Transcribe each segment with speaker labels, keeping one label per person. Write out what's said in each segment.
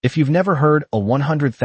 Speaker 1: If you've never heard a $100,000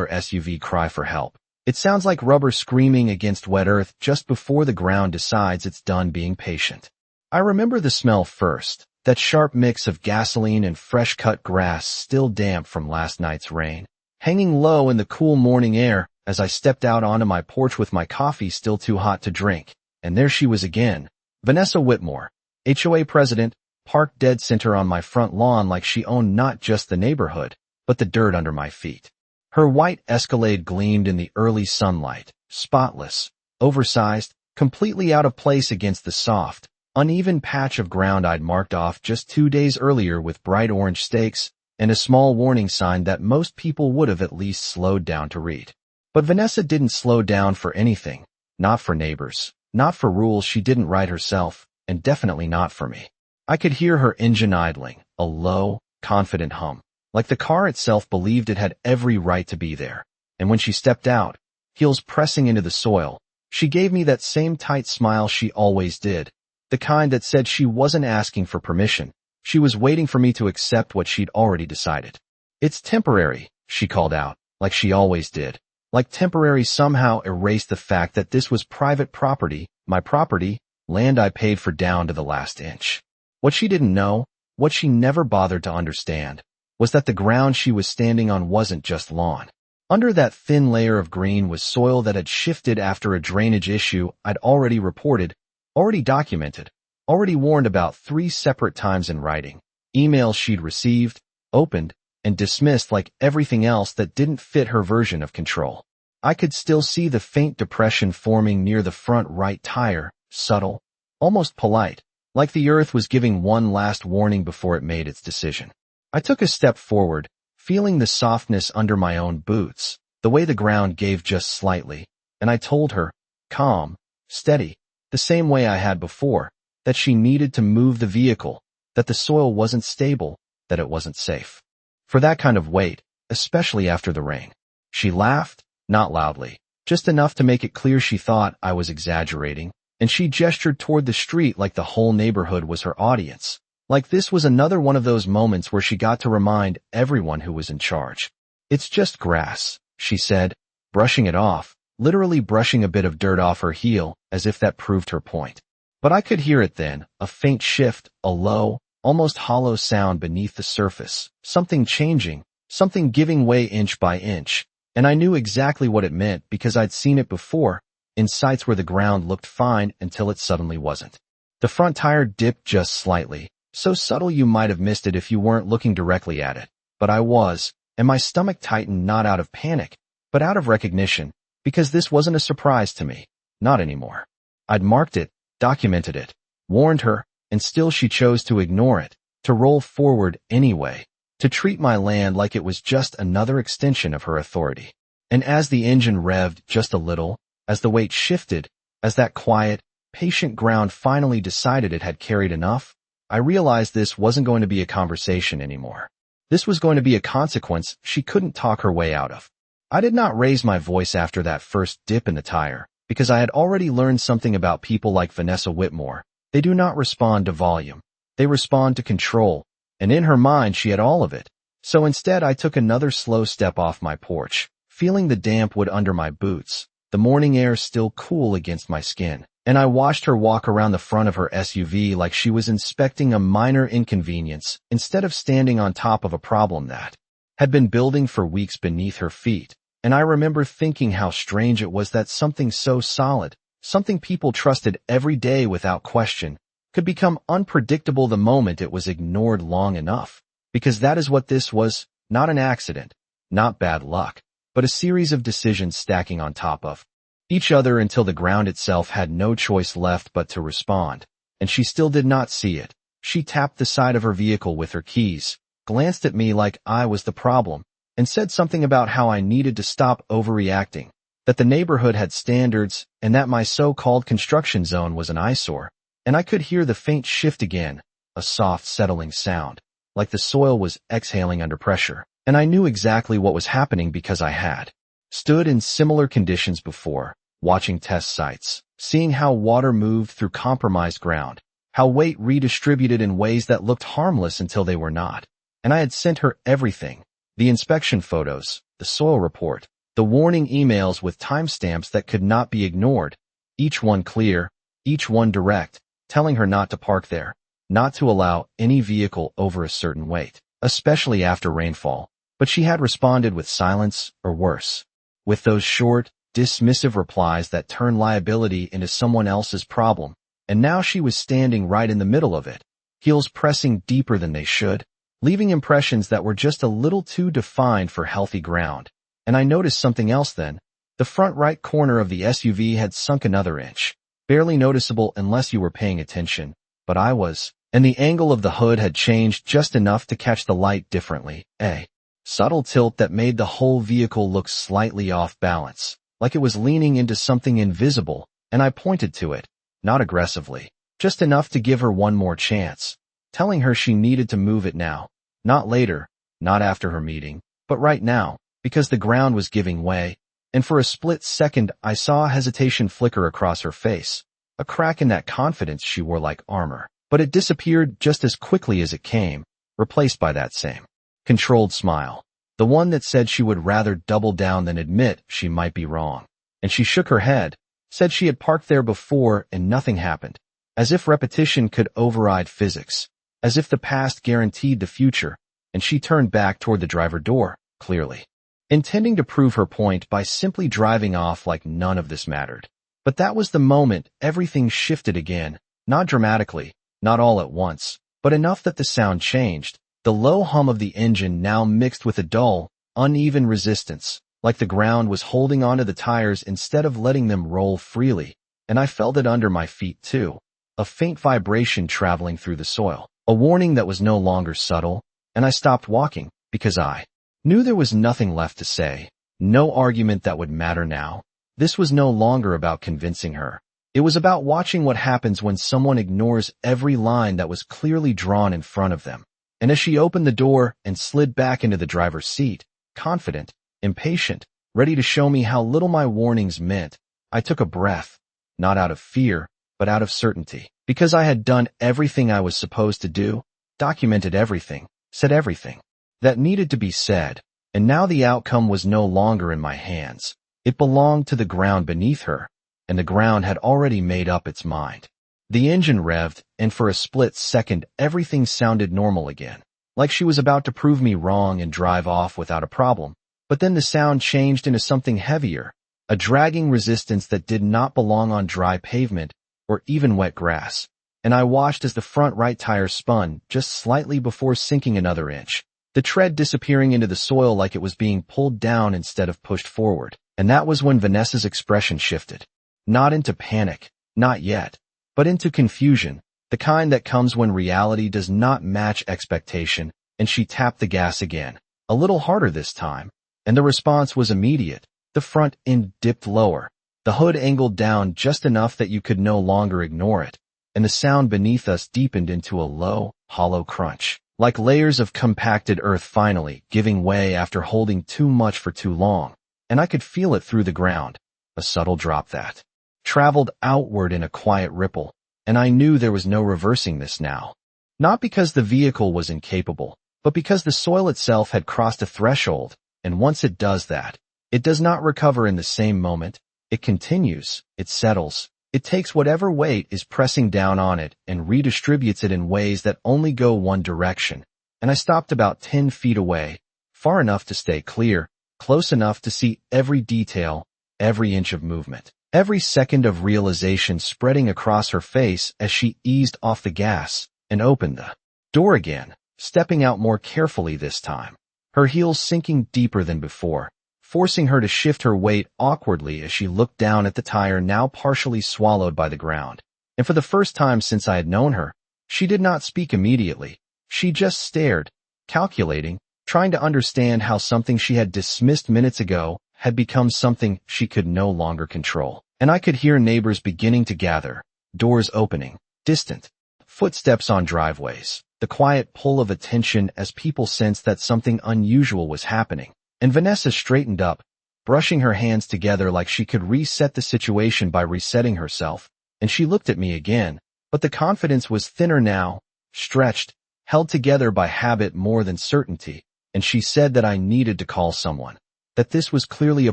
Speaker 1: SUV cry for help, it sounds like rubber screaming against wet earth just before the ground decides it's done being patient. I remember the smell first, that sharp mix of gasoline and fresh-cut grass still damp from last night's rain, hanging low in the cool morning air as I stepped out onto my porch with my coffee still too hot to drink. And there she was again, Vanessa Whitmore, HOA President, parked dead center on my front lawn like she owned not just the neighborhood, but the dirt under my feet. Her white Escalade gleamed in the early sunlight, spotless, oversized, completely out of place against the soft, uneven patch of ground I'd marked off just 2 days earlier with bright orange stakes and a small warning sign that most people would have at least slowed down to read. But Vanessa didn't slow down for anything, not for neighbors, not for rules she didn't write herself, and definitely not for me. I could hear her engine idling, a low, confident hum, like the car itself believed it had every right to be there. And when she stepped out, heels pressing into the soil, she gave me that same tight smile she always did, the kind that said she wasn't asking for permission. She was waiting for me to accept what she'd already decided. "It's temporary," she called out, like she always did. Like temporary somehow erased the fact that this was private property, my property, land I paid for down to the last inch. What she didn't know, what she never bothered to understand, was that the ground she was standing on wasn't just lawn. Under that thin layer of green was soil that had shifted after a drainage issue I'd already reported, already documented, already warned about 3 separate times in writing, emails she'd received, opened, and dismissed like everything else that didn't fit her version of control. I could still see the faint depression forming near the front right tire, subtle, almost polite, like the earth was giving one last warning before it made its decision. I took a step forward, feeling the softness under my own boots, the way the ground gave just slightly, and I told her, calm, steady, the same way I had before, that she needed to move the vehicle, that the soil wasn't stable, that it wasn't safe for that kind of weight, especially after the rain. She laughed, not loudly, just enough to make it clear she thought I was exaggerating, and she gestured toward the street like the whole neighborhood was her audience. Like this was another one of those moments where she got to remind everyone who was in charge. "It's just grass," she said, brushing it off, literally brushing a bit of dirt off her heel, as if that proved her point. But I could hear it then, a faint shift, a low, almost hollow sound beneath the surface, something changing, something giving way inch by inch, and I knew exactly what it meant because I'd seen it before, in sites where the ground looked fine until it suddenly wasn't. The front tire dipped just slightly, so subtle you might have missed it if you weren't looking directly at it, but I was, and my stomach tightened not out of panic, but out of recognition, because this wasn't a surprise to me, not anymore. I'd marked it, documented it, warned her, and still she chose to ignore it, to roll forward anyway, to treat my land like it was just another extension of her authority. And as the engine revved just a little, as the weight shifted, as that quiet, patient ground finally decided it had carried enough, I realized this wasn't going to be a conversation anymore. This was going to be a consequence she couldn't talk her way out of. I did not raise my voice after that first dip in the tire, because I had already learned something about people like Vanessa Whitmore. They do not respond to volume. They respond to control, and in her mind she had all of it. So instead I took another slow step off my porch, feeling the damp wood under my boots, the morning air still cool against my skin, and I watched her walk around the front of her SUV like she was inspecting a minor inconvenience instead of standing on top of a problem that had been building for weeks beneath her feet. And I remember thinking how strange it was that something so solid, something people trusted every day without question, could become unpredictable the moment it was ignored long enough. Because that is what this was, not an accident, not bad luck, but a series of decisions stacking on top of each other until the ground itself had no choice left but to respond. And she still did not see it. She tapped the side of her vehicle with her keys, glanced at me like I was the problem, and said something about how I needed to stop overreacting, that the neighborhood had standards, and that my so-called construction zone was an eyesore. And I could hear the faint shift again, a soft settling sound, like the soil was exhaling under pressure. And I knew exactly what was happening because I had stood in similar conditions before, watching test sites, seeing how water moved through compromised ground, how weight redistributed in ways that looked harmless until they were not. And I had sent her everything, The inspection photos, the soil report, the warning emails with timestamps that could not be ignored, each one clear, each one direct, telling her not to park there, not to allow any vehicle over a certain weight, especially after rainfall. But she had responded with silence, or worse, with those short, dismissive replies that turn liability into someone else's problem. And now she was standing right in the middle of it, heels pressing deeper than they should, leaving impressions that were just a little too defined for healthy ground. And I noticed something else then. The front right corner of the SUV had sunk another inch, barely noticeable unless you were paying attention, but I was, and the angle of the hood had changed just enough to catch the light differently, a subtle tilt that made the whole vehicle look slightly off balance, like it was leaning into something invisible, and I pointed to it, not aggressively, just enough to give her one more chance, telling her she needed to move it now, not later, not after her meeting, but right now, because the ground was giving way, and for a split second I saw hesitation flicker across her face, a crack in that confidence she wore like armor, but it disappeared just as quickly as it came, replaced by that same controlled smile, the one that said she would rather double down than admit she might be wrong. And she shook her head, said she had parked there before and nothing happened, as if repetition could override physics, as if the past guaranteed the future, and she turned back toward the driver door, clearly intending to prove her point by simply driving off like none of this mattered. But that was the moment everything shifted again, not dramatically, not all at once, but enough that the sound changed. The low hum of the engine now mixed with a dull, uneven resistance, like the ground was holding onto the tires instead of letting them roll freely, and I felt it under my feet too, a faint vibration traveling through the soil, a warning that was no longer subtle, and I stopped walking, because I knew there was nothing left to say, no argument that would matter now. This was no longer about convincing her. It was about watching what happens when someone ignores every line that was clearly drawn in front of them. And as she opened the door and slid back into the driver's seat, confident, impatient, ready to show me how little my warnings meant, I took a breath, not out of fear, but out of certainty, because I had done everything I was supposed to do, documented everything, said everything that needed to be said, and now the outcome was no longer in my hands. It belonged to the ground beneath her, and the ground had already made up its mind. The engine revved, and for a split second everything sounded normal again, like she was about to prove me wrong and drive off without a problem. But then the sound changed into something heavier, a dragging resistance that did not belong on dry pavement or even wet grass, and I watched as the front right tire spun just slightly before sinking another inch, the tread disappearing into the soil like it was being pulled down instead of pushed forward. And that was when Vanessa's expression shifted. Not into panic, not yet, but into confusion, the kind that comes when reality does not match expectation, and she tapped the gas again, a little harder this time, and the response was immediate. The front end dipped lower, the hood angled down just enough that you could no longer ignore it, and the sound beneath us deepened into a low, hollow crunch, like layers of compacted earth finally giving way after holding too much for too long, and I could feel it through the ground, a subtle drop that traveled outward in a quiet ripple, and I knew there was no reversing this now. Not because the vehicle was incapable, but because the soil itself had crossed a threshold, and once it does that, it does not recover in the same moment. It continues, it settles, it takes whatever weight is pressing down on it and redistributes it in ways that only go one direction. And I stopped about 10 feet away, far enough to stay clear, close enough to see every detail, every inch of movement, every second of realization spreading across her face as she eased off the gas and opened the door again, stepping out more carefully this time, her heels sinking deeper than before, forcing her to shift her weight awkwardly as she looked down at the tire now partially swallowed by the ground. And for the first time since I had known her, she did not speak immediately. She just stared, calculating, trying to understand how something she had dismissed minutes ago had become something she could no longer control. And I could hear neighbors beginning to gather, doors opening, distant footsteps on driveways, the quiet pull of attention as people sensed that something unusual was happening. And Vanessa straightened up, brushing her hands together like she could reset the situation by resetting herself, and she looked at me again, but the confidence was thinner now, stretched, held together by habit more than certainty, and she said that I needed to call someone, that this was clearly a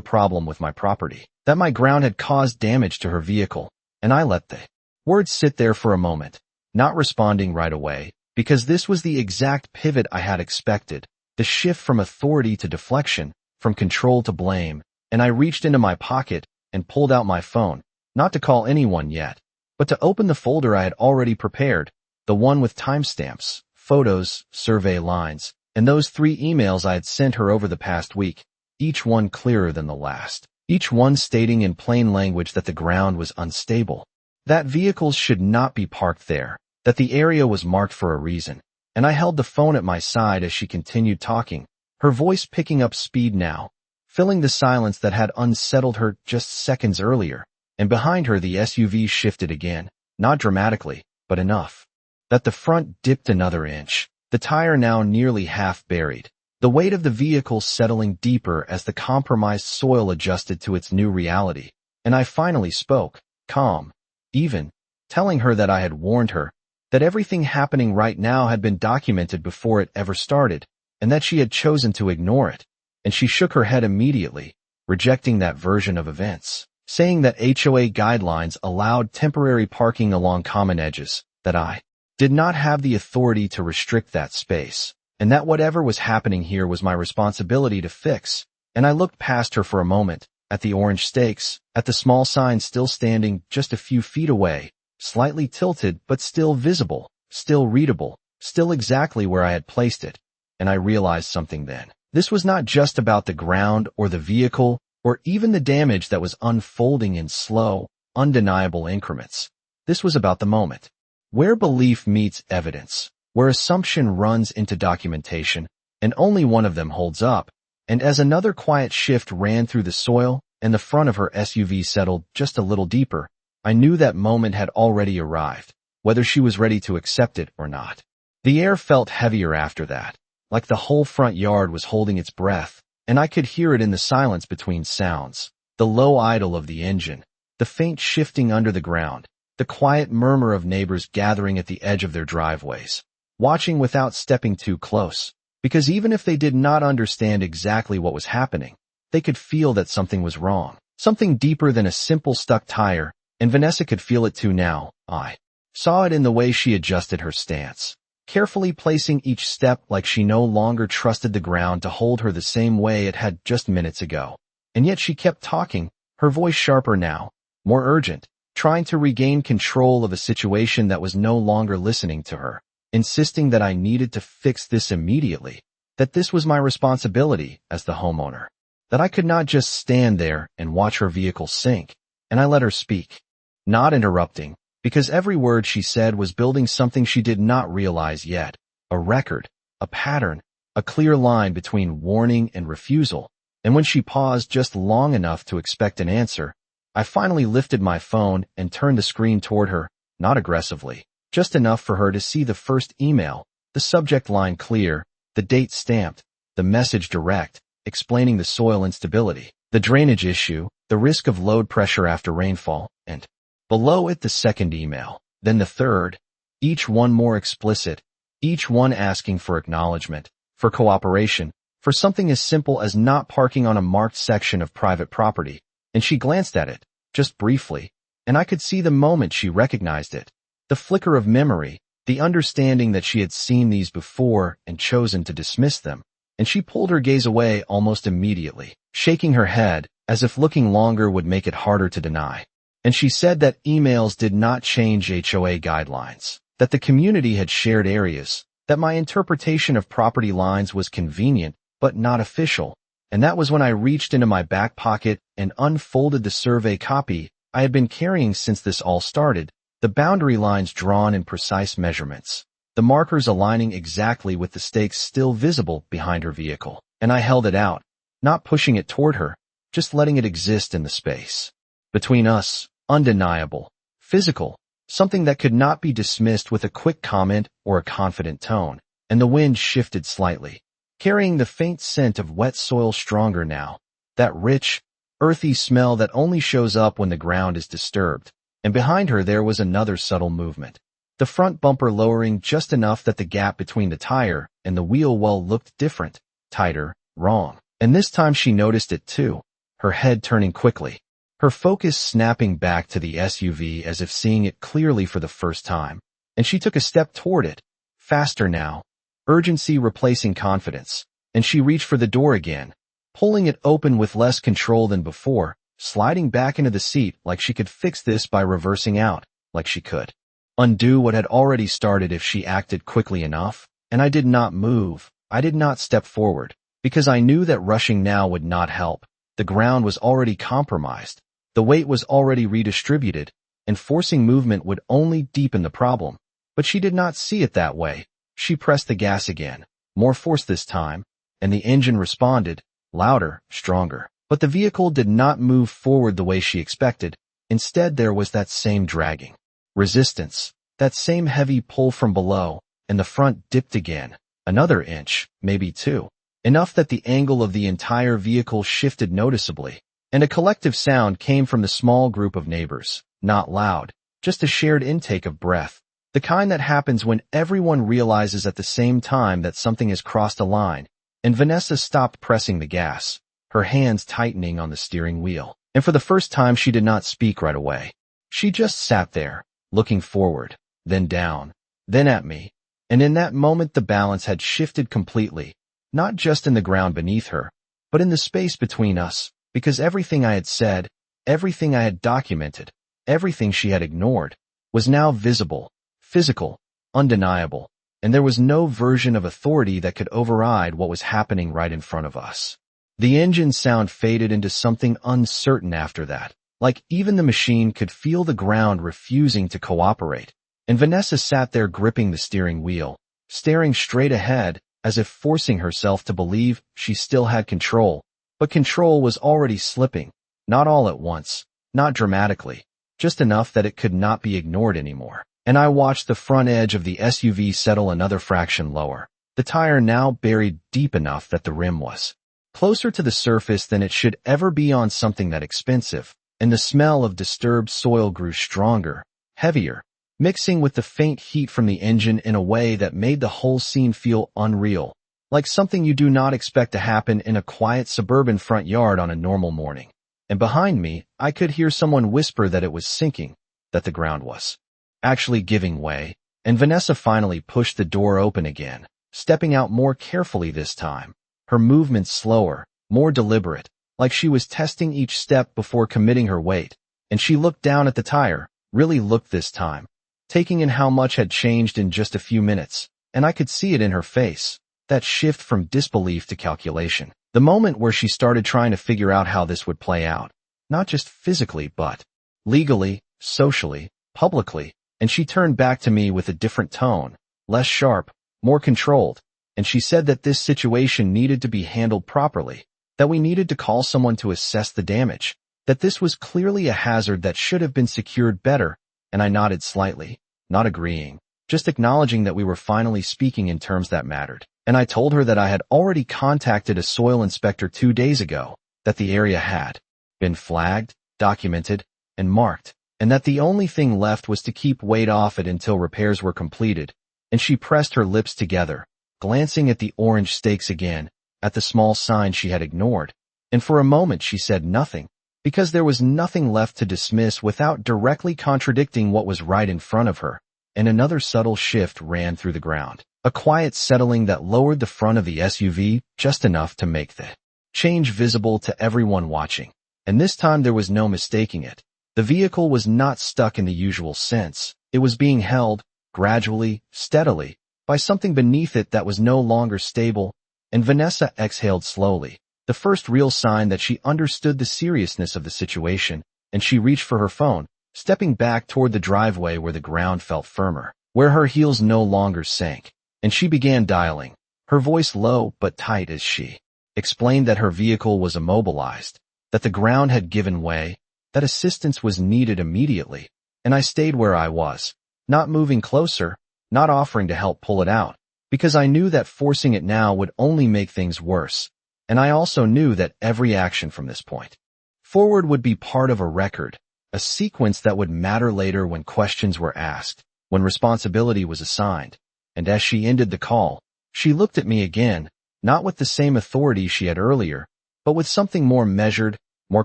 Speaker 1: problem with my property, that my ground had caused damage to her vehicle, and I let the words sit there for a moment, not responding right away, because this was the exact pivot I had expected, the shift from authority to deflection, from control to blame, and I reached into my pocket and pulled out my phone, not to call anyone yet, but to open the folder I had already prepared, the one with timestamps, photos, survey lines, and those 3 emails I had sent her over the past week, each one clearer than the last, each one stating in plain language that the ground was unstable, that vehicles should not be parked there, that the area was marked for a reason, and I held the phone at my side as she continued talking, her voice picking up speed now, filling the silence that had unsettled her just seconds earlier, and behind her the SUV shifted again, not dramatically, but enough, that the front dipped another inch, the tire now nearly half buried, the weight of the vehicle settling deeper as the compromised soil adjusted to its new reality, and I finally spoke, calm, even, telling her that I had warned her, that everything happening right now had been documented before it ever started, and that she had chosen to ignore it, and she shook her head immediately, rejecting that version of events, saying that HOA guidelines allowed temporary parking along common edges, that I did not have the authority to restrict that space, and that whatever was happening here was my responsibility to fix, and I looked past her for a moment, at the orange stakes, at the small sign still standing just a few feet away, slightly tilted but still visible, still readable, still exactly where I had placed it, and I realized something then. This was not just about the ground or the vehicle, or even the damage that was unfolding in slow, undeniable increments. This was about the moment, where belief meets evidence, where assumption runs into documentation, and only one of them holds up, and as another quiet shift ran through the soil, and the front of her SUV settled just a little deeper, I knew that moment had already arrived, whether she was ready to accept it or not. The air felt heavier after that, like the whole front yard was holding its breath, and I could hear it in the silence between sounds, the low idle of the engine, the faint shifting under the ground, the quiet murmur of neighbors gathering at the edge of their driveways, watching without stepping too close, because even if they did not understand exactly what was happening, they could feel that something was wrong, something deeper than a simple stuck tire, and Vanessa could feel it too now. I saw it in the way she adjusted her stance, carefully placing each step like she no longer trusted the ground to hold her the same way it had just minutes ago. And yet she kept talking, her voice sharper now, more urgent, trying to regain control of a situation that was no longer listening to her, insisting that I needed to fix this immediately, that this was my responsibility as the homeowner, that I could not just stand there and watch her vehicle sink, and I let her speak, not interrupting, because every word she said was building something she did not realize yet, a record, a pattern, a clear line between warning and refusal, and when she paused just long enough to expect an answer, I finally lifted my phone and turned the screen toward her, not aggressively, just enough for her to see the first email, the subject line clear, the date stamped, the message direct, explaining the soil instability, the drainage issue, the risk of load pressure after rainfall, and below it the second email, then the third, each one more explicit, each one asking for acknowledgement, for cooperation, for something as simple as not parking on a marked section of private property, and she glanced at it, just briefly, and I could see the moment she recognized it, the flicker of memory, the understanding that she had seen these before and chosen to dismiss them, and she pulled her gaze away almost immediately, shaking her head, as if looking longer would make it harder to deny. And she said that emails did not change HOA guidelines, that the community had shared areas, that my interpretation of property lines was convenient but not official, and that was when I reached into my back pocket and unfolded the survey copy I had been carrying since this all started, the boundary lines drawn in precise measurements, the markers aligning exactly with the stakes still visible behind her vehicle, and I held it out, not pushing it toward her, just letting it exist in the space. Between us, undeniable, physical, something that could not be dismissed with a quick comment or a confident tone, and the wind shifted slightly, carrying the faint scent of wet soil stronger now, that rich, earthy smell that only shows up when the ground is disturbed, and behind her there was another subtle movement, the front bumper lowering just enough that the gap between the tire and the wheel well looked different, tighter, wrong. And this time she noticed it too, her head turning quickly, her focus snapping back to the SUV as if seeing it clearly for the first time. And she took a step toward it, faster now, urgency replacing confidence, and she reached for the door again, pulling it open with less control than before, sliding back into the seat like she could fix this by reversing out, like she could undo what had already started if she acted quickly enough. And I did not move, I did not step forward, because I knew that rushing now would not help. The ground was already compromised, the weight was already redistributed, and forcing movement would only deepen the problem. But she did not see it that way. She pressed the gas again, more force this time, and the engine responded, louder, stronger. But the vehicle did not move forward the way she expected. Instead, there was that same dragging resistance, that same heavy pull from below, and the front dipped again, another inch, maybe two, enough that the angle of the entire vehicle shifted noticeably, and a collective sound came from the small group of neighbors, not loud, just a shared intake of breath, the kind that happens when everyone realizes at the same time that something has crossed a line. And Vanessa stopped pressing the gas, her hands tightening on the steering wheel. And for the first time, she did not speak right away. She just sat there, looking forward, then down, then at me. And in that moment, the balance had shifted completely, not just in the ground beneath her, but in the space between us, because everything I had said, everything I had documented, everything she had ignored, was now visible, physical, undeniable, and there was no version of authority that could override what was happening right in front of us. The engine sound faded into something uncertain after that, like even the machine could feel the ground refusing to cooperate. And Vanessa sat there gripping the steering wheel, staring straight ahead, as if forcing herself to believe she still had control. But control was already slipping, not all at once, not dramatically, just enough that it could not be ignored anymore. And I watched the front edge of the SUV settle another fraction lower, the tire now buried deep enough that the rim was closer to the surface than it should ever be on something that expensive, and the smell of disturbed soil grew stronger, heavier, mixing with the faint heat from the engine in a way that made the whole scene feel unreal, like something you do not expect to happen in a quiet suburban front yard on a normal morning. And behind me, I could hear someone whisper that it was sinking, that the ground was actually giving way, and Vanessa finally pushed the door open again, stepping out more carefully this time, her movements slower, more deliberate, like she was testing each step before committing her weight. And she looked down at the tire, really looked this time, taking in how much had changed in just a few minutes, and I could see it in her face, that shift from disbelief to calculation, the moment where she started trying to figure out how this would play out, not just physically but legally, socially, publicly. And she turned back to me with a different tone, less sharp, more controlled, and she said that this situation needed to be handled properly, that we needed to call someone to assess the damage, that this was clearly a hazard that should have been secured better. And I nodded slightly, not agreeing, just acknowledging that we were finally speaking in terms that mattered. And I told her that I had already contacted a soil inspector 2 days ago, that the area had been flagged, documented, and marked, and that the only thing left was to keep weight off it until repairs were completed. And she pressed her lips together, glancing at the orange stakes again, at the small sign she had ignored. And for a moment she said nothing, because there was nothing left to dismiss without directly contradicting what was right in front of her. And another subtle shift ran through the ground, a quiet settling that lowered the front of the SUV just enough to make the change visible to everyone watching. And this time there was no mistaking it. The vehicle was not stuck in the usual sense. It was being held, gradually, steadily, by something beneath it that was no longer stable. And Vanessa exhaled slowly, the first real sign that she understood the seriousness of the situation, and she reached for her phone, stepping back toward the driveway where the ground felt firmer, where her heels no longer sank. And she began dialing, her voice low but tight as she explained that her vehicle was immobilized, that the ground had given way, that assistance was needed immediately. And I stayed where I was, not moving closer, not offering to help pull it out, because I knew that forcing it now would only make things worse. And I also knew that every action from this point forward would be part of a record, a sequence that would matter later when questions were asked, when responsibility was assigned. And as she ended the call, she looked at me again, not with the same authority she had earlier, but with something more measured, more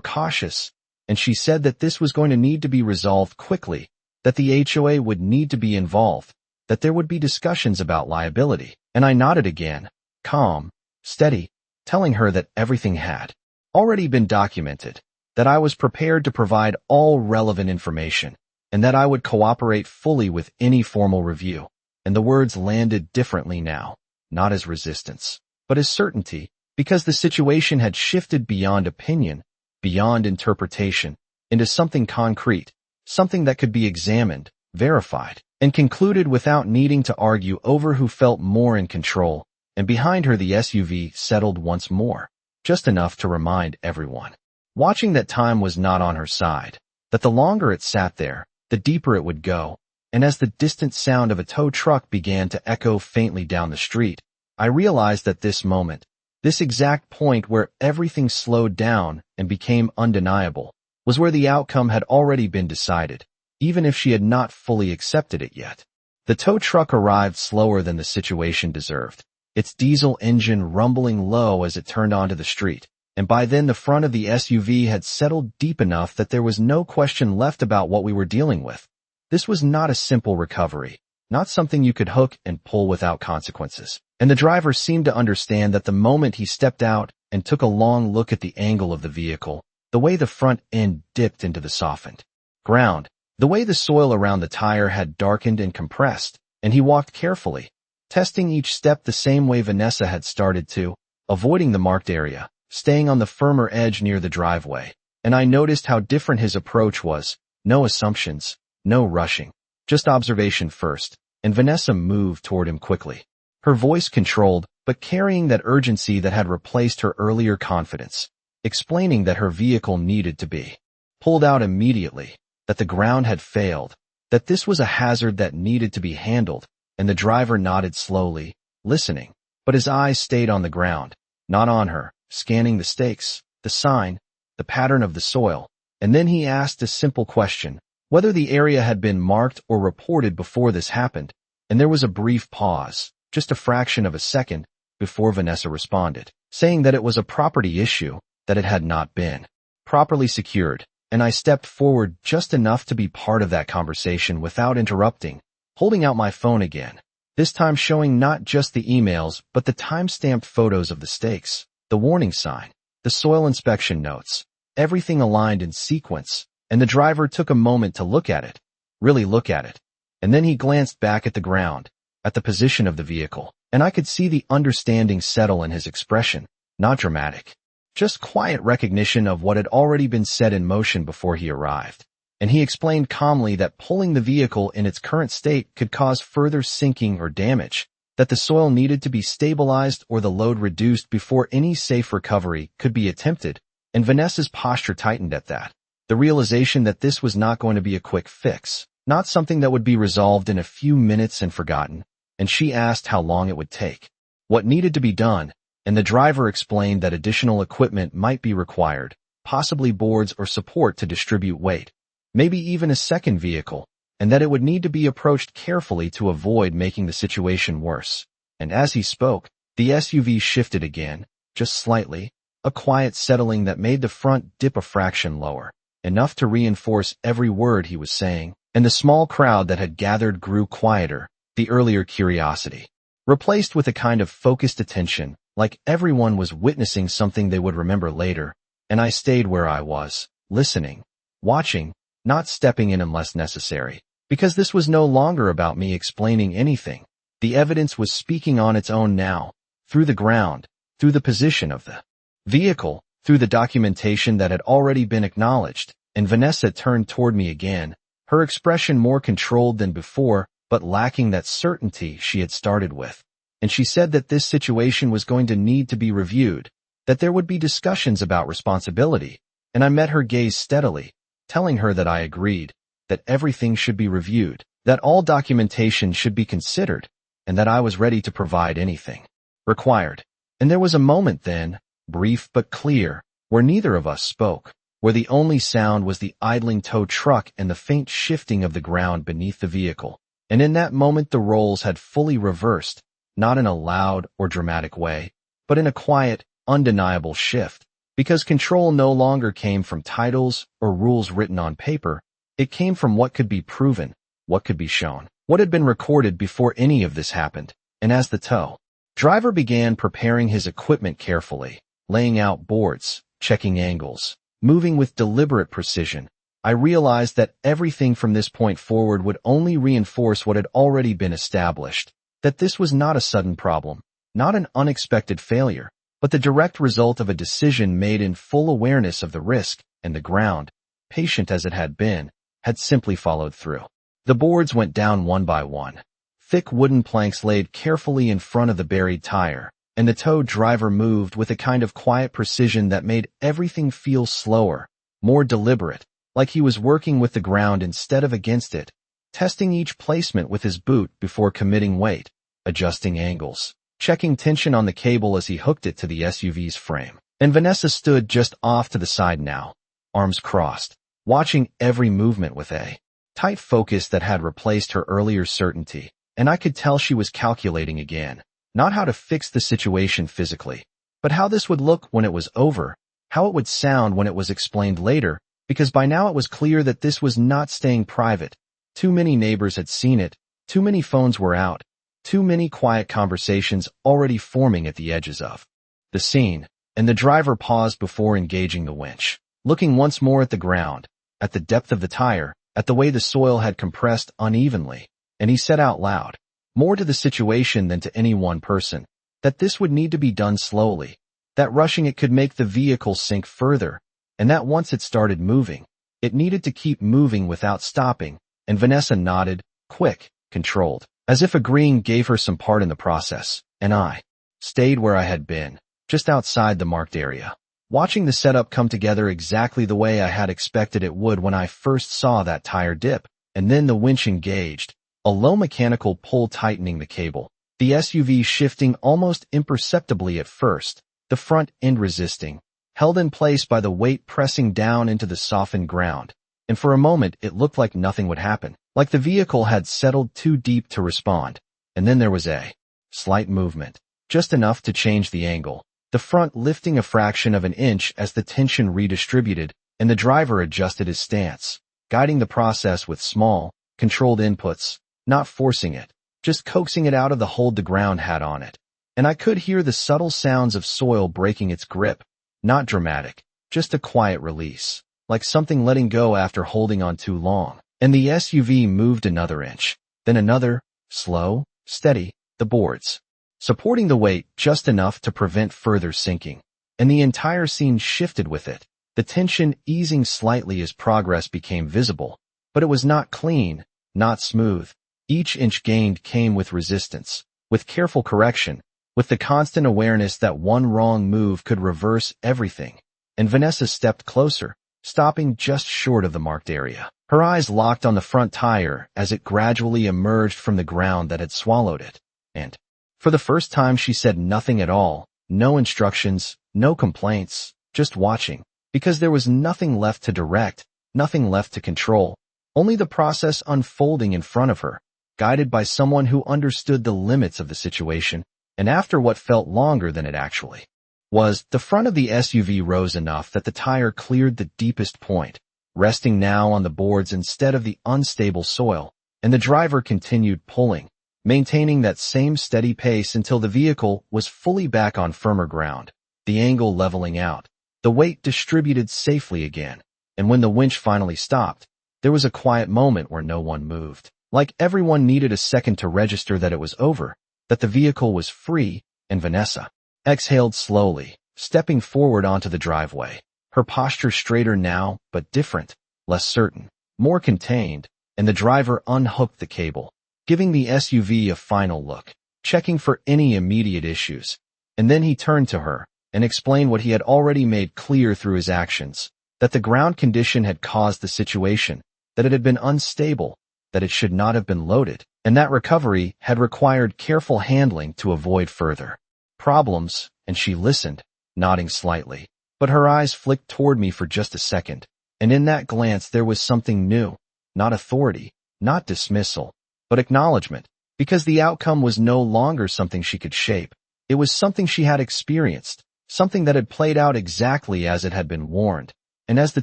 Speaker 1: cautious, and she said that this was going to need to be resolved quickly, that the HOA would need to be involved, that there would be discussions about liability. And I nodded again, calm, steady, telling her that everything had already been documented, that I was prepared to provide all relevant information, and that I would cooperate fully with any formal review. And the words landed differently now, not as resistance, but as certainty, because the situation had shifted beyond opinion, beyond interpretation, into something concrete, something that could be examined, verified, and concluded without needing to argue over who felt more in control. And behind her the SUV settled once more, just enough to remind everyone, watching, that time was not on her side, that the longer it sat there, the deeper it would go. And as the distant sound of a tow truck began to echo faintly down the street, I realized that this moment, this exact point where everything slowed down and became undeniable, was where the outcome had already been decided, even if she had not fully accepted it yet. The tow truck arrived slower than the situation deserved, its diesel engine rumbling low as it turned onto the street, and by then the front of the SUV had settled deep enough that there was no question left about what we were dealing with. This was not a simple recovery, not something you could hook and pull without consequences. And the driver seemed to understand that the moment he stepped out and took a long look at the angle of the vehicle, the way the front end dipped into the softened ground, the way the soil around the tire had darkened and compressed, and he walked carefully, testing each step the same way Vanessa had started to, avoiding the marked area, staying on the firmer edge near the driveway. And I noticed how different his approach was. No assumptions, no rushing, just observation first, and Vanessa moved toward him quickly, her voice controlled, but carrying that urgency that had replaced her earlier confidence, explaining that her vehicle needed to be pulled out immediately, that the ground had failed, that this was a hazard that needed to be handled. And the driver nodded slowly, listening, but his eyes stayed on the ground, not on her, scanning the stakes, the sign, the pattern of the soil. And then he asked a simple question, whether the area had been marked or reported before this happened. And there was a brief pause, just a fraction of a second, before Vanessa responded, saying that it was a property issue, that it had not been properly secured. And I stepped forward just enough to be part of that conversation without interrupting, holding out my phone again, this time showing not just the emails but the time-stamped photos of the stakes, the warning sign, the soil inspection notes, everything aligned in sequence. And the driver took a moment to look at it, really look at it. And then he glanced back at the ground, at the position of the vehicle, and I could see the understanding settle in his expression, not dramatic, just quiet recognition of what had already been set in motion before he arrived. And he explained calmly that pulling the vehicle in its current state could cause further sinking or damage, that the soil needed to be stabilized or the load reduced before any safe recovery could be attempted. And Vanessa's posture tightened at that, the realization that this was not going to be a quick fix, not something that would be resolved in a few minutes and forgotten. And she asked how long it would take, what needed to be done, and the driver explained that additional equipment might be required, possibly boards or support to distribute weight, maybe even a second vehicle, and that it would need to be approached carefully to avoid making the situation worse. And as he spoke, the SUV shifted again, just slightly, a quiet settling that made the front dip a fraction lower, enough to reinforce every word he was saying. And the small crowd that had gathered grew quieter, the earlier curiosity replaced with a kind of focused attention, like everyone was witnessing something they would remember later. And I stayed where I was, listening, watching, not stepping in unless necessary, because this was no longer about me explaining anything. The evidence was speaking on its own now, through the ground, through the position of the vehicle, through the documentation that had already been acknowledged. And Vanessa turned toward me again, her expression more controlled than before, but lacking that certainty she had started with. And she said that this situation was going to need to be reviewed, that there would be discussions about responsibility. And I met her gaze steadily, telling her that I agreed, that everything should be reviewed, that all documentation should be considered, and that I was ready to provide anything required. And there was a moment then, brief but clear, where neither of us spoke, where the only sound was the idling tow truck and the faint shifting of the ground beneath the vehicle. And in that moment the roles had fully reversed, not in a loud or dramatic way, but in a quiet, undeniable shift. Because control no longer came from titles or rules written on paper, it came from what could be proven, what could be shown, what had been recorded before any of this happened. And as the tow driver began preparing his equipment carefully, laying out boards, checking angles, moving with deliberate precision, I realized that everything from this point forward would only reinforce what had already been established, that this was not a sudden problem, not an unexpected failure, but the direct result of a decision made in full awareness of the risk, and the ground, patient as it had been, had simply followed through. The boards went down one by one. Thick wooden planks laid carefully in front of the buried tire, and the tow driver moved with a kind of quiet precision that made everything feel slower, more deliberate, like he was working with the ground instead of against it, testing each placement with his boot before committing weight, adjusting angles, checking tension on the cable as he hooked it to the SUV's frame. And Vanessa stood just off to the side now, arms crossed, watching every movement with a tight focus that had replaced her earlier certainty. And I could tell she was calculating again, not how to fix the situation physically, but how this would look when it was over, how it would sound when it was explained later, because by now it was clear that this was not staying private. Too many neighbors had seen it, too many phones were out, too many quiet conversations already forming at the edges of the scene, and the driver paused before engaging the winch, looking once more at the ground, at the depth of the tire, at the way the soil had compressed unevenly. And he said out loud, more to the situation than to any one person, that this would need to be done slowly, that rushing it could make the vehicle sink further, and that once it started moving, it needed to keep moving without stopping. And Vanessa nodded, quick, controlled, as if agreeing gave her some part in the process, and I stayed where I had been, just outside the marked area, watching the setup come together exactly the way I had expected it would when I first saw that tire dip, and then the winch engaged. A low mechanical pull tightening the cable, the SUV shifting almost imperceptibly at first, the front end resisting, held in place by the weight pressing down into the softened ground. And for a moment it looked like nothing would happen, like the vehicle had settled too deep to respond. And then there was a slight movement, just enough to change the angle, the front lifting a fraction of an inch as the tension redistributed, and the driver adjusted his stance, guiding the process with small, controlled inputs. Not forcing it, just coaxing it out of the hold the ground had on it. And I could hear the subtle sounds of soil breaking its grip, not dramatic, just a quiet release, like something letting go after holding on too long. And the SUV moved another inch, then another, slow, steady, the boards supporting the weight just enough to prevent further sinking. And the entire scene shifted with it, the tension easing slightly as progress became visible, but it was not clean, not smooth. Each inch gained came with resistance, with careful correction, with the constant awareness that one wrong move could reverse everything. And Vanessa stepped closer, stopping just short of the marked area. Her eyes locked on the front tire as it gradually emerged from the ground that had swallowed it. And for the first time she said nothing at all, no instructions, no complaints, just watching, because there was nothing left to direct, nothing left to control, only the process unfolding in front of her, guided by someone who understood the limits of the situation, and after what felt longer than it actually was, the front of the SUV rose enough that the tire cleared the deepest point, resting now on the boards instead of the unstable soil, and the driver continued pulling, maintaining that same steady pace until the vehicle was fully back on firmer ground, the angle leveling out, the weight distributed safely again. And when the winch finally stopped, there was a quiet moment where no one moved. Like everyone needed a second to register that it was over, that the vehicle was free, and Vanessa exhaled slowly, stepping forward onto the driveway, her posture straighter now, but different, less certain, more contained, and the driver unhooked the cable, giving the SUV a final look, checking for any immediate issues. And then he turned to her and explained what he had already made clear through his actions, that the ground condition had caused the situation, that it had been unstable, that it should not have been loaded, and that recovery had required careful handling to avoid further problems. And she listened, nodding slightly, but her eyes flicked toward me for just a second, and in that glance there was something new, not authority, not dismissal, but acknowledgement, because the outcome was no longer something she could shape, It was something she had experienced, something that had played out exactly as it had been warned. And as the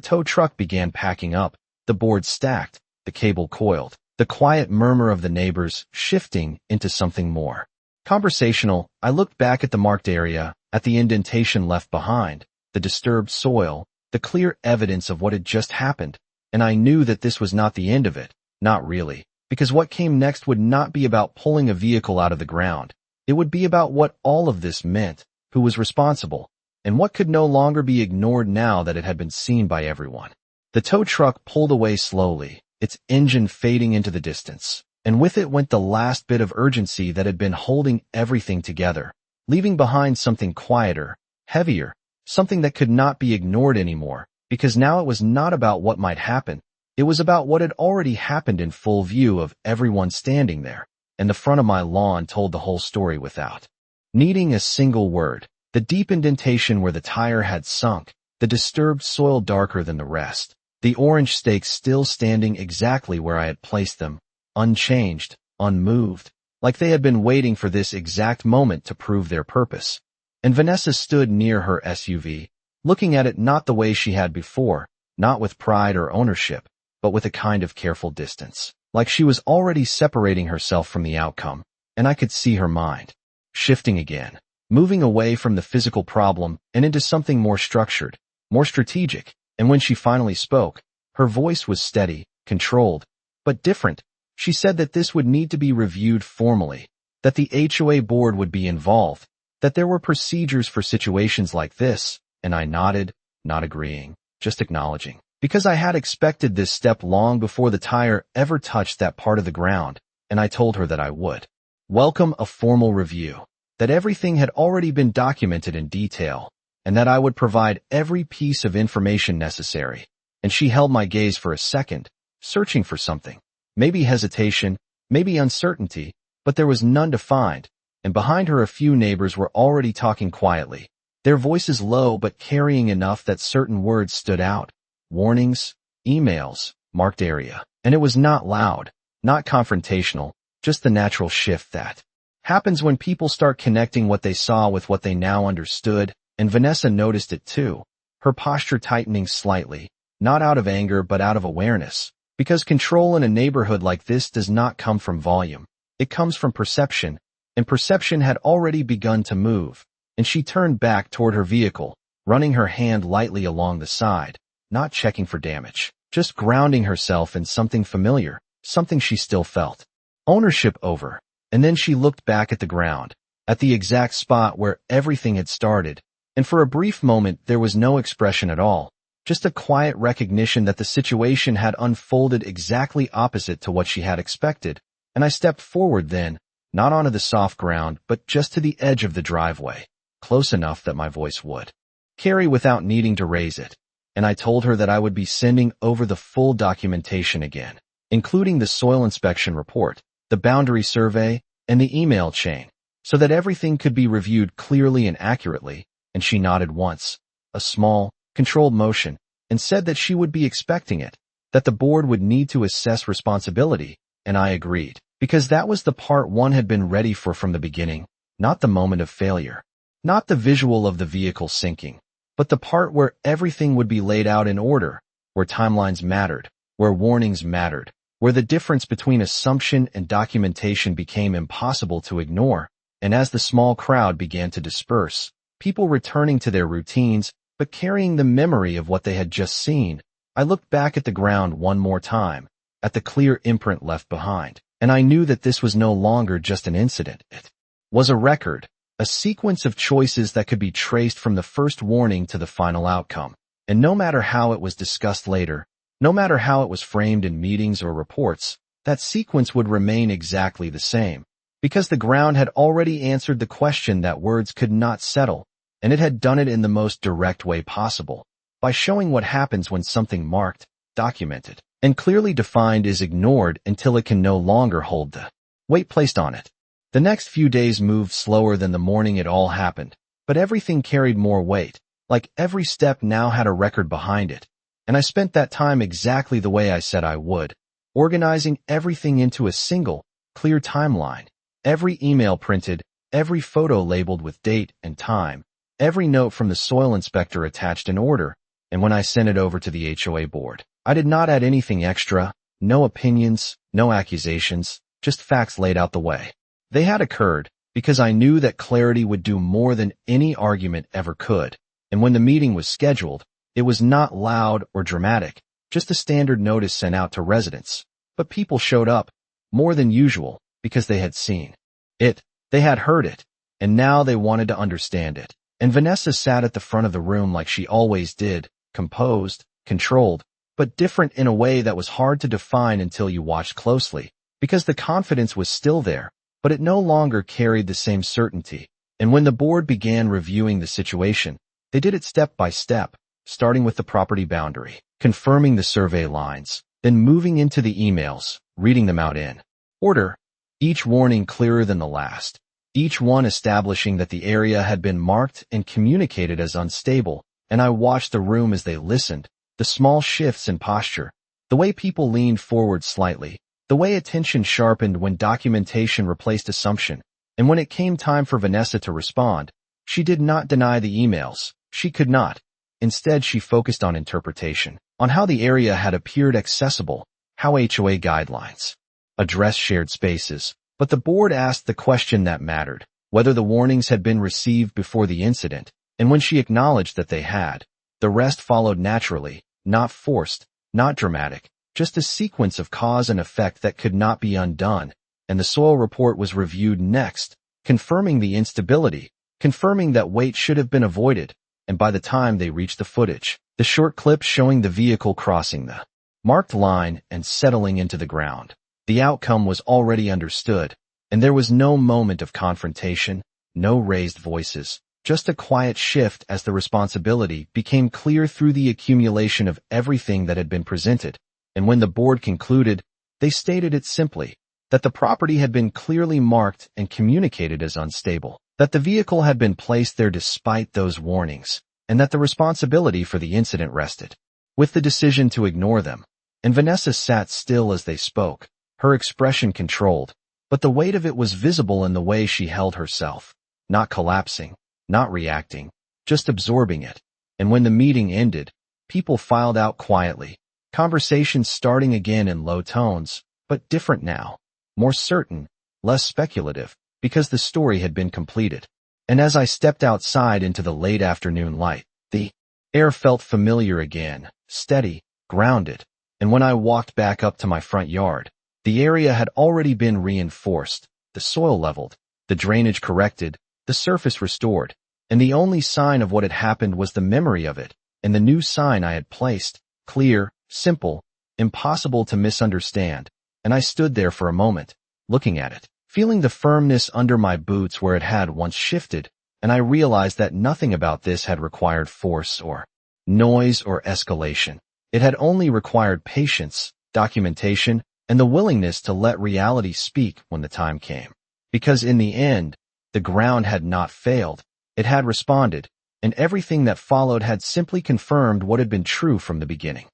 Speaker 1: tow truck began packing up, the board stacked, the cable coiled, the quiet murmur of the neighbors shifting into something more conversational. I looked back at the marked area, at the indentation left behind, the disturbed soil, the clear evidence of what had just happened, and I knew that this was not the end of it, not really, because what came next would not be about pulling a vehicle out of the ground. It would be about what all of this meant, who was responsible, and what could no longer be ignored now that it had been seen by everyone. The tow truck pulled away slowly, its engine fading into the distance, and with it went the last bit of urgency that had been holding everything together, leaving behind something quieter, heavier, something that could not be ignored anymore, because now it was not about what might happen. It was about what had already happened in full view of everyone standing there, and the front of my lawn told the whole story without needing a single word. The deep indentation where the tire had sunk, the disturbed soil darker than the rest, the orange stakes still standing exactly where I had placed them, unchanged, unmoved, like they had been waiting for this exact moment to prove their purpose. And Vanessa stood near her SUV, looking at it not the way she had before, not with pride or ownership, but with a kind of careful distance, like she was already separating herself from the outcome, and I could see her mind shifting again, moving away from the physical problem and into something more structured, more strategic. And when she finally spoke, her voice was steady, controlled, but different. She said that this would need to be reviewed formally, that the HOA board would be involved, that there were procedures for situations like this, and I nodded, not agreeing, just acknowledging, because I had expected this step long before the tire ever touched that part of the ground, and I told her that I would welcome a formal review, that everything had already been documented in detail, and that I would provide every piece of information necessary. And she held my gaze for a second, searching for something. Maybe hesitation, maybe uncertainty, but there was none to find, and behind her a few neighbors were already talking quietly, their voices low but carrying enough that certain words stood out. Warnings, emails, marked area. And it was not loud, not confrontational, just the natural shift that happens when people start connecting what they saw with what they now understood, and Vanessa noticed it too, her posture tightening slightly, not out of anger but out of awareness. Because control in a neighborhood like this does not come from volume. It comes from perception, and perception had already begun to move, and she turned back toward her vehicle, running her hand lightly along the side, not checking for damage, just grounding herself in something familiar, something she still felt ownership over. And then she looked back at the ground, at the exact spot where everything had started, and for a brief moment there was no expression at all. Just a quiet recognition that the situation had unfolded exactly opposite to what she had expected, and I stepped forward then, not onto the soft ground, but just to the edge of the driveway, close enough that my voice would carry without needing to raise it, and I told her that I would be sending over the full documentation again, including the soil inspection report, the boundary survey, and the email chain, so that everything could be reviewed clearly and accurately, and she nodded once, a small, controlled motion, and said that she would be expecting it, that the board would need to assess responsibility, and I agreed, because that was the part one had been ready for from the beginning, not the moment of failure, not the visual of the vehicle sinking, but the part where everything would be laid out in order, where timelines mattered, where warnings mattered, where the difference between assumption and documentation became impossible to ignore. And as the small crowd began to disperse, people returning to their routines, but carrying the memory of what they had just seen, I looked back at the ground one more time, at the clear imprint left behind, and I knew that this was no longer just an incident. It was a record, a sequence of choices that could be traced from the first warning to the final outcome. And no matter how it was discussed later, no matter how it was framed in meetings or reports, that sequence would remain exactly the same, because the ground had already answered the question that words could not settle. And it had done it in the most direct way possible, by showing what happens when something marked, documented, and clearly defined is ignored until it can no longer hold the weight placed on it. The next few days moved slower than the morning it all happened, but everything carried more weight, like every step now had a record behind it, and I spent that time exactly the way I said I would, organizing everything into a single, clear timeline, every email printed, every photo labeled with date and time, every note from the soil inspector attached in order, and when I sent it over to the HOA board, I did not add anything extra, no opinions, no accusations, just facts laid out the way they had occurred, because I knew that clarity would do more than any argument ever could. And when the meeting was scheduled, it was not loud or dramatic, just a standard notice sent out to residents. But people showed up, more than usual, because they had seen it, they had heard it, and now they wanted to understand it. And Vanessa sat at the front of the room like she always did, composed, controlled, but different in a way that was hard to define until you watched closely, because the confidence was still there, but it no longer carried the same certainty. And when the board began reviewing the situation, they did it step by step, starting with the property boundary, confirming the survey lines, then moving into the emails, reading them out in order, each warning clearer than the last, each one establishing that the area had been marked and communicated as unstable. And I watched the room as they listened, the small shifts in posture, the way people leaned forward slightly, the way attention sharpened when documentation replaced assumption. And when it came time for Vanessa to respond, she did not deny the emails. She could not. Instead, she focused on interpretation, on how the area had appeared accessible, how HOA guidelines address shared spaces. But the board asked the question that mattered, whether the warnings had been received before the incident. And when she acknowledged that they had, the rest followed naturally, not forced, not dramatic, just a sequence of cause and effect that could not be undone. And the soil report was reviewed next, confirming the instability, confirming that weight should have been avoided. And by the time they reached the footage, the short clip showing the vehicle crossing the marked line and settling into the ground, the outcome was already understood, and there was no moment of confrontation, no raised voices, just a quiet shift as the responsibility became clear through the accumulation of everything that had been presented. And when the board concluded, they stated it simply, that the property had been clearly marked and communicated as unstable, that the vehicle had been placed there despite those warnings, and that the responsibility for the incident rested with the decision to ignore them. And Vanessa sat still as they spoke, her expression controlled, but the weight of it was visible in the way she held herself, not collapsing, not reacting, just absorbing it. And when the meeting ended, people filed out quietly, conversations starting again in low tones, but different now, more certain, less speculative, because the story had been completed. And as I stepped outside into the late afternoon light, the air felt familiar again, steady, grounded. And when I walked back up to my front yard, the area had already been reinforced, the soil leveled, the drainage corrected, the surface restored, and the only sign of what had happened was the memory of it, and the new sign I had placed, clear, simple, impossible to misunderstand. And I stood there for a moment, looking at it, feeling the firmness under my boots where it had once shifted, and I realized that nothing about this had required force or noise or escalation. It had only required patience, documentation, and the willingness to let reality speak when the time came. Because in the end, the ground had not failed, it had responded, and everything that followed had simply confirmed what had been true from the beginning.